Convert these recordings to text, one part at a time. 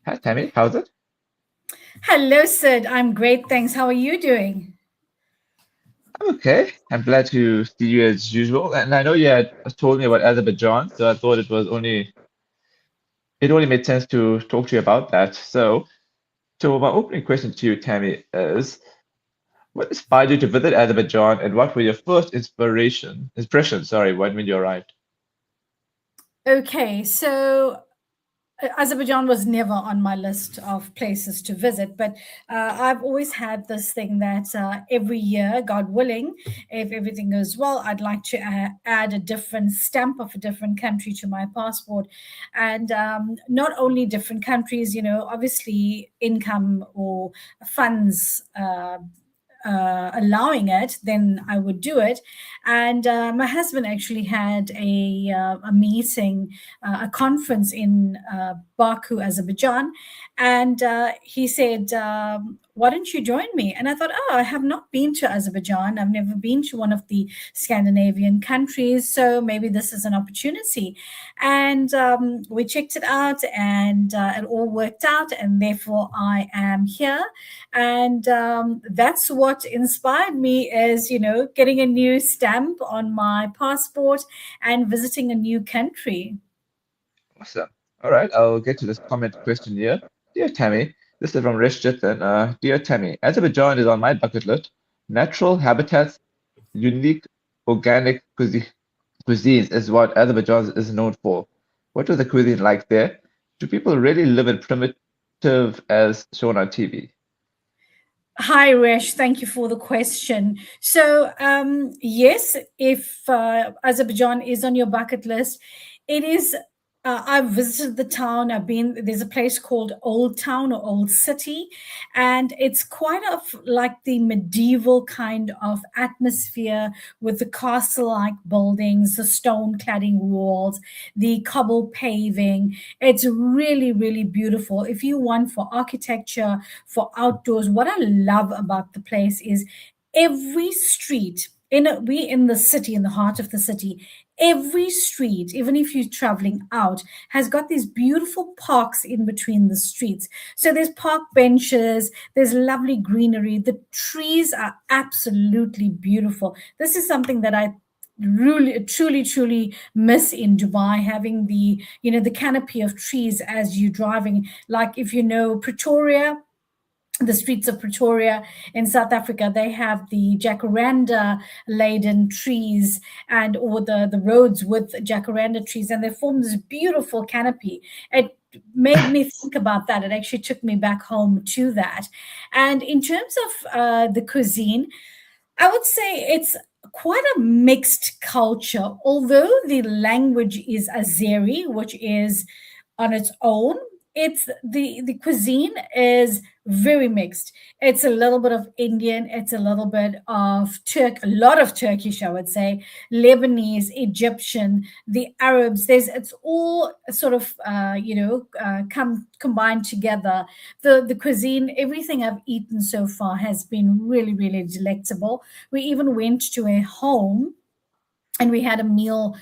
Hi, Tammy. How's it? Hello, Sid. I'm great, thanks. How are you doing? I'm okay. I'm glad to see you as usual. And I know you had told me about Azerbaijan, so I thought it only made sense to talk to you about that. So my opening question to you, Tammy, is what inspired you to visit Azerbaijan, and what were your first impressions, sorry, when you arrived? Okay, so Azerbaijan was never on my list of places to visit, but I've always had this thing that every year, God willing, if everything goes well, I'd like to add a different stamp of a different country to my passport. And not only different countries, obviously income or funds. Allowing it, then I would do it. And my husband actually had a meeting, a conference in Baku, Azerbaijan, and he said, "Why don't you join me?" And I thought, "Oh, I have not been to Azerbaijan. I've never been to one of the Scandinavian countries, so maybe this is an opportunity." And we checked it out, and it all worked out, and therefore I am here. And that's what inspired me, is getting a new stamp on my passport and visiting a new country. Awesome. All right, I'll get to this comment question here. Dear Tammy, this is from Rish Jitan. Dear Tammy, Azerbaijan is on my bucket list. Natural habitats, unique organic cuisines is what Azerbaijan is known for. What was the cuisine like there? Do people really live in primitive as shown on TV? Hi, Resh. Thank you for the question. So, yes, if Azerbaijan is on your bucket list, it is. I've visited the town. I've been. There's a place called Old Town or Old City, and it's quite of like the medieval kind of atmosphere with the castle-like buildings, the stone cladding walls, the cobble paving. It's really, really beautiful. If you want for architecture, for outdoors, what I love about the place is every street we in the city, in the heart of the city, every street, even if you're traveling out, has got these beautiful parks in between the streets. So there's park benches, there's lovely greenery, the trees are absolutely beautiful. This is something that I really truly miss in Dubai, having the canopy of trees as you're driving. Like, if you know Pretoria, the streets of Pretoria in South Africa, they have the jacaranda laden trees, and or the roads with jacaranda trees, and they form this beautiful canopy. It made me think about that. It actually took me back home to that. And in terms of the cuisine, I would say it's quite a mixed culture, although the language is Azeri, which is on its own. It's the cuisine is very mixed. It's a little bit of Indian, it's a little bit of a lot of Turkish, I would say, Lebanese, Egyptian, the Arabs. It's all sort of combined together. The cuisine, everything I've eaten so far has been really, really delectable. We even went to a home and we had a meal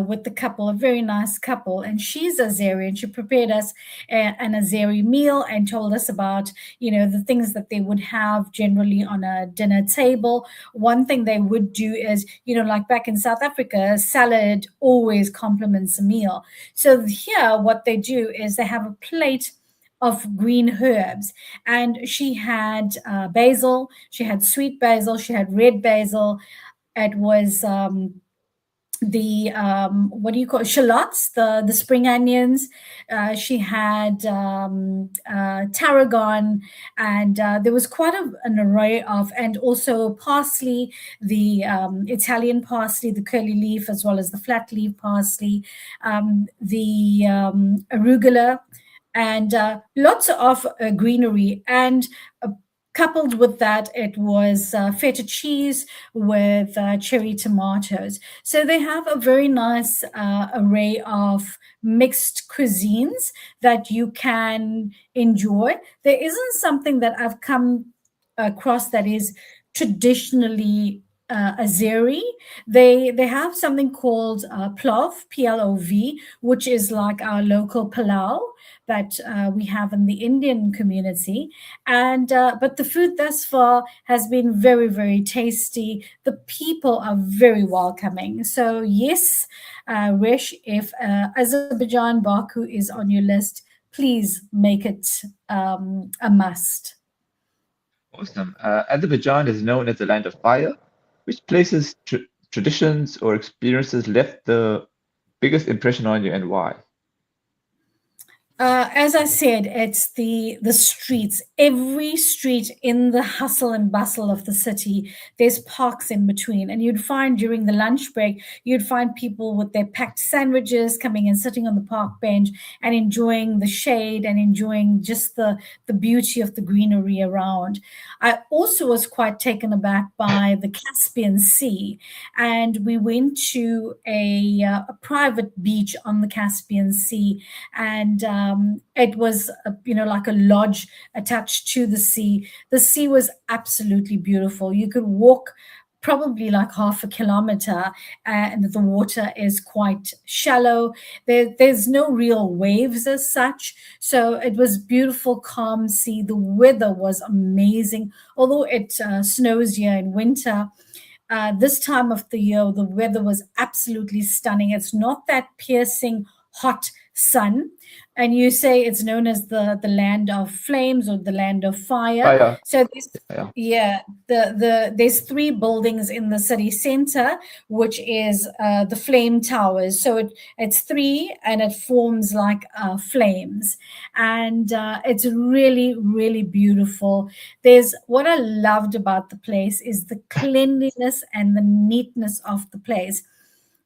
with the couple, a very nice couple, and she's Azeri, and she prepared us an Azeri meal and told us about the things that they would have generally on a dinner table. One thing they would do is, like back in South Africa, salad always complements a meal. So here, what they do is they have a plate of green herbs, and she had basil, she had sweet basil, she had red basil. It was the what do you call it? Shallots, the spring onions. She had tarragon, and there was quite an array of, and also parsley, the Italian parsley, the curly leaf, as well as the flat leaf parsley, the arugula, and lots of greenery. And coupled with that, it was feta cheese with cherry tomatoes. So they have a very nice array of mixed cuisines that you can enjoy. There isn't something that I've come across that is traditionally. Azeri. They have something called plov, PLOV, which is like our local palau that we have in the Indian community. And but the food thus far has been very, very tasty. The people are very welcoming. So yes, Resh, if Azerbaijan Baku is on your list, please make it a must. Awesome. Azerbaijan is known as the land of fire. Which places, traditions, or experiences left the biggest impression on you and why? As I said, it's the streets. Every street in the hustle and bustle of the city, there's parks in between, and you'd find during the lunch break, you'd find people with their packed sandwiches coming and sitting on the park bench and enjoying the shade and enjoying just the beauty of the greenery around. I also was quite taken aback by the Caspian Sea, and we went to a private beach on the Caspian Sea, and it was like a lodge attached to the sea. The sea was absolutely beautiful. You could walk probably like half a kilometer, and the water is quite shallow. There's no real waves as such, so it was beautiful, calm sea. The weather was amazing, although it snows here in winter. This time of the year, the weather was absolutely stunning. It's not that piercing hot sun. And you say it's known as the land of flames or the land of fire. Fire. So there's, Yeah. yeah, there's three buildings in the city center, which is the flame towers. So it's three, and it forms like flames, and it's really, really beautiful. There's what I loved about the place is the cleanliness and the neatness of the place.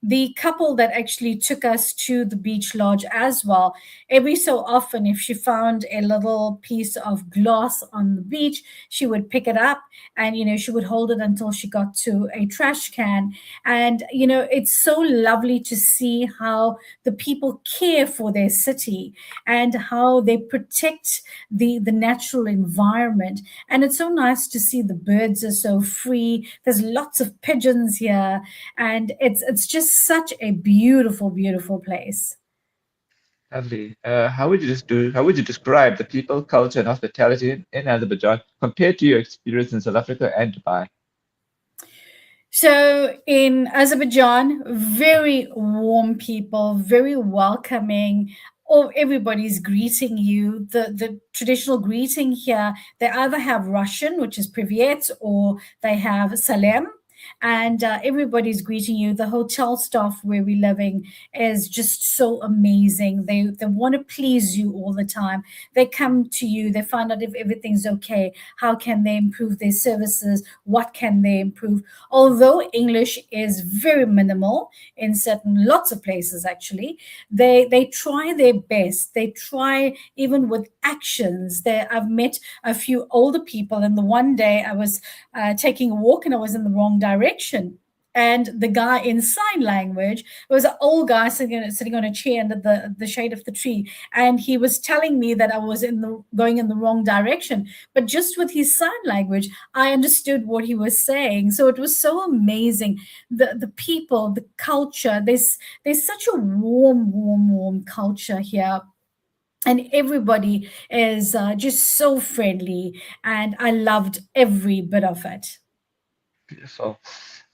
The couple that actually took us to the beach lodge as well, every so often, if she found a little piece of glass on the beach, she would pick it up, and she would hold it until she got to a trash can. And it's so lovely to see how the people care for their city and how they protect the natural environment. And it's so nice to see the birds are so free. There's lots of pigeons here, and it's just such a beautiful, beautiful place. Lovely. How would you describe the people, culture, and hospitality in Azerbaijan compared to your experience in South Africa and Dubai? So in Azerbaijan, very warm people, very welcoming. Oh, everybody's greeting you. The traditional greeting here, they either have Russian, which is privyet, or they have salam. And everybody's greeting you. The hotel staff where we're living is just so amazing. They want to please you all the time. They come to you. They find out if everything's okay. How can they improve their services? What can they improve? Although English is very minimal in certain lots of places, actually, they try their best. They try even with actions. I've met a few older people, and the one day I was taking a walk and I was in the wrong direction. And the guy in sign language was an old guy sitting on a chair under the shade of the tree. And he was telling me that I was going in the wrong direction. But just with his sign language, I understood what he was saying. So it was so amazing. The people, the culture, there's such a warm, warm, warm culture here, and everybody is just so friendly, and I loved every bit of it. Beautiful.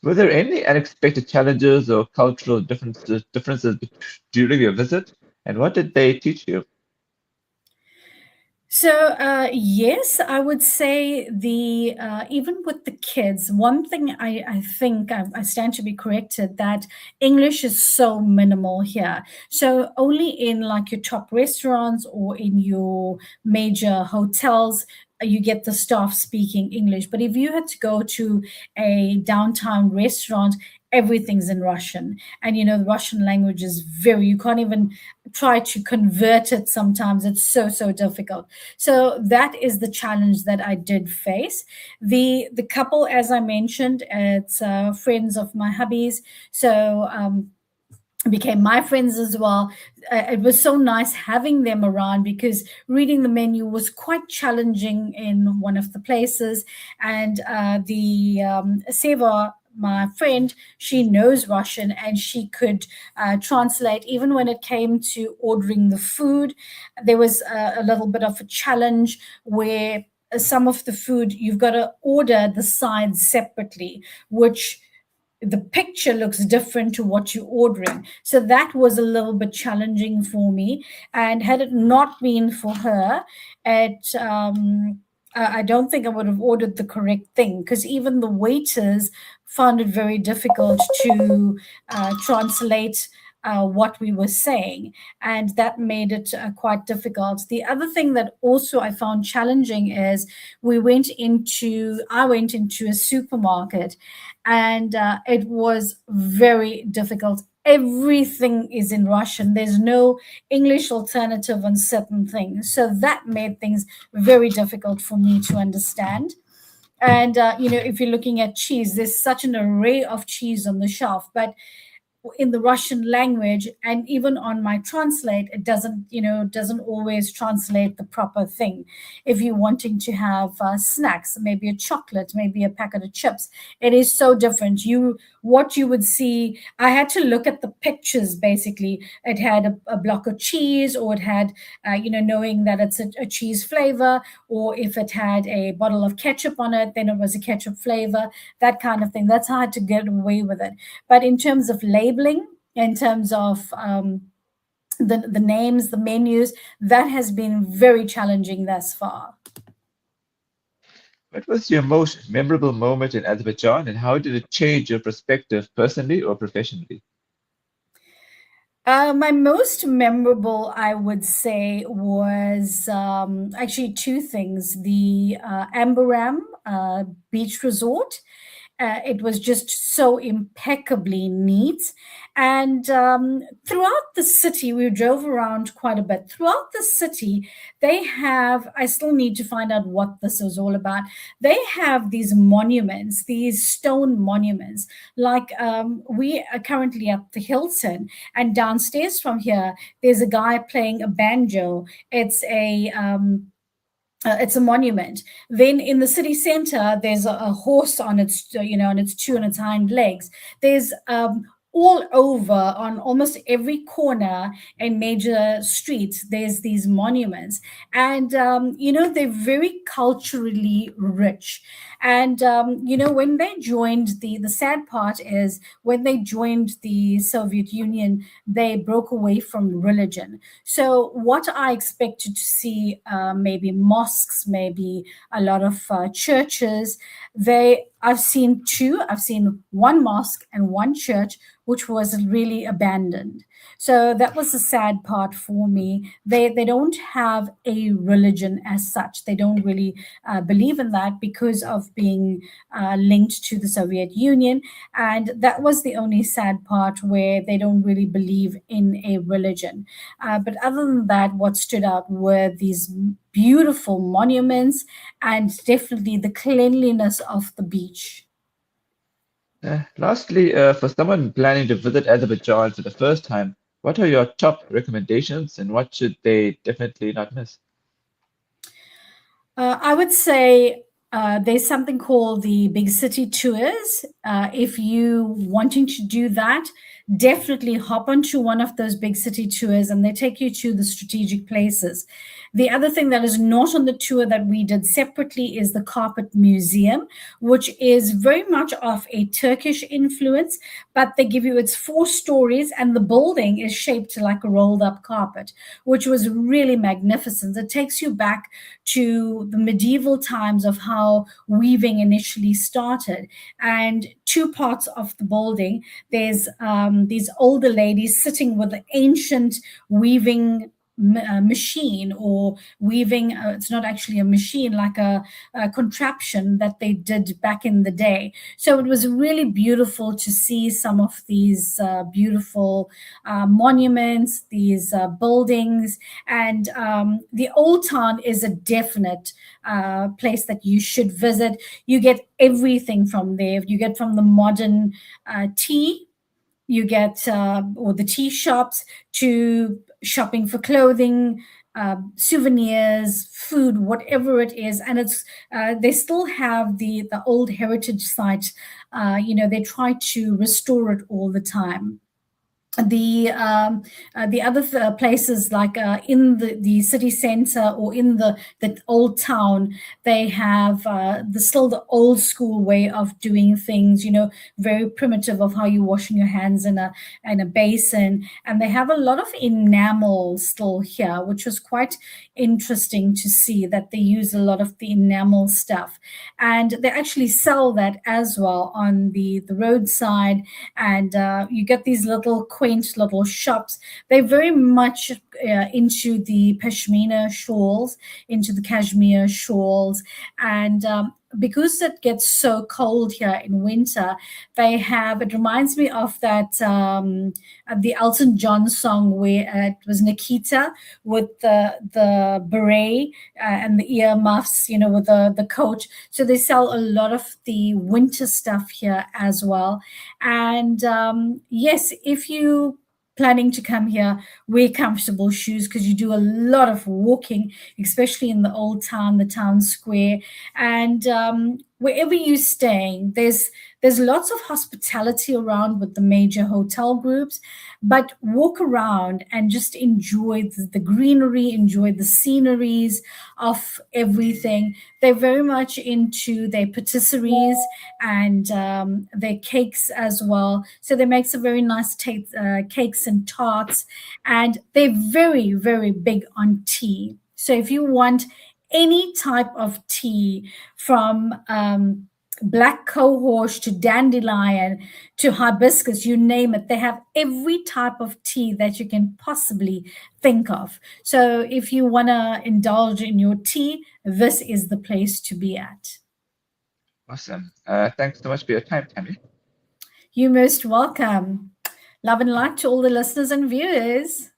Were there any unexpected challenges or cultural differences during your visit? And what did they teach you? So yes, I would say the even with the kids, one thing I think I stand to be corrected that English is so minimal here. So only in like your top restaurants or in your major hotels you get the staff speaking English. But if you had to go to a downtown restaurant, everything's in Russian, and the Russian language is very, you can't even try to convert it. Sometimes it's so difficult. So that is the challenge that I did face. The couple, as I mentioned, it's friends of my hubby's, so became my friends as well. It was so nice having them around because reading the menu was quite challenging in one of the places, and the seva my friend, she knows Russian, and she could translate. Even when it came to ordering the food, there was a little bit of a challenge where some of the food you've got to order the sides separately, which the picture looks different to what you're ordering. So that was a little bit challenging for me. And had it not been for her, I don't think I would have ordered the correct thing, because even the waiters found it very difficult to translate what we were saying, and that made it quite difficult. The other thing that also I found challenging is I went into a supermarket, and it was very difficult. Everything is in Russian. There's no English alternative on certain things, so that made things very difficult for me to understand. And if you're looking at cheese, there's such an array of cheese on the shelf, but in the Russian language, and even on my translate, it doesn't always translate the proper thing. If you're wanting to have snacks, maybe a chocolate, maybe a packet of chips, it is so different. What you would see, I had to look at the pictures. Basically, it had a block of cheese, or it had knowing that it's a cheese flavor, or if it had a bottle of ketchup on it, then it was a ketchup flavor, that kind of thing. That's how I had to get away with it. But in terms of labeling, in terms of the names, the menus, that has been very challenging thus far. What was your most memorable moment in Azerbaijan, and how did it change your perspective personally or professionally? My most memorable, I would say, was actually two things. The Ambaram Beach Resort. It was just so impeccably neat. And throughout the city, we drove around quite a bit. Throughout the city, I still need to find out what this is all about. They have these monuments, these stone monuments. Like we are currently at the Hilton, and downstairs from here, there's a guy playing a banjo. It's a monument. Then in the city center, there's a horse on its two and its hind legs. There's all over, on almost every corner and major streets, there's these monuments, and they're very culturally rich. And when they joined, the sad part is, when they joined the Soviet Union, they broke away from religion. So what I expected to see, maybe mosques, maybe a lot of churches, I've seen two. I've seen one mosque and one church, which was really abandoned. So that was the sad part for me. They don't have a religion as such. They don't really believe in that, because of being linked to the Soviet Union. And that was the only sad part, where they don't really believe in a religion. But other than that, what stood out were these beautiful monuments, and definitely the cleanliness of the beach. Lastly, for someone planning to visit Azerbaijan for the first time, what are your top recommendations, and what should they definitely not miss? I would say there's something called the big city tours. If you wanting to do that, definitely hop onto one of those big city tours, and they take you to the strategic places. The other thing that is not on the tour that we did separately is the Carpet Museum, which is very much of a Turkish influence, but they give you its 4 stories, and the building is shaped like a rolled up carpet, which was really magnificent. It takes you back to the medieval times of how weaving initially started. And 2 parts of the building, there's these older ladies sitting with an ancient weaving machine, or weaving, it's not actually a machine, like a contraption that they did back in the day. So it was really beautiful to see some of these beautiful monuments, these buildings. And the old town is a definite place that you should visit. You get everything from there. You get from the modern tea, you get or the tea shops, to shopping for clothing, souvenirs, food, whatever it is, and it's they still have the old heritage site. They try to restore it all the time. The other places like in the city center or in the old town, they have still the old school way of doing things, very primitive of how you're washing your hands in a basin, and they have a lot of enamel still here, which was quite interesting to see that they use a lot of the enamel stuff, and they actually sell that as well on the roadside, and you get these little quaint little shops. They're very much into the pashmina shawls, into the cashmere shawls, and because it gets so cold here in winter, they have. It reminds me of that the Elton John song where it was Nikita with the beret and the ear muffs, with the coat. So they sell a lot of the winter stuff here as well. And yes, if you planning to come here, wear comfortable shoes because you do a lot of walking, especially in the old town, the town square, and wherever you're staying, there's lots of hospitality around with the major hotel groups, but walk around and just enjoy the greenery, enjoy the sceneries of everything. They're very much into their patisseries and their cakes as well. So they make some very nice cakes and tarts, and they're very, very big on tea. So if you want any type of tea from black cohosh to dandelion to hibiscus, you name it, they have every type of tea that you can possibly think of. So if you want to indulge in your tea, this is the place to be at. Awesome. Thanks so much for your time, Tammy. You're most welcome. Love and light to all the listeners and viewers.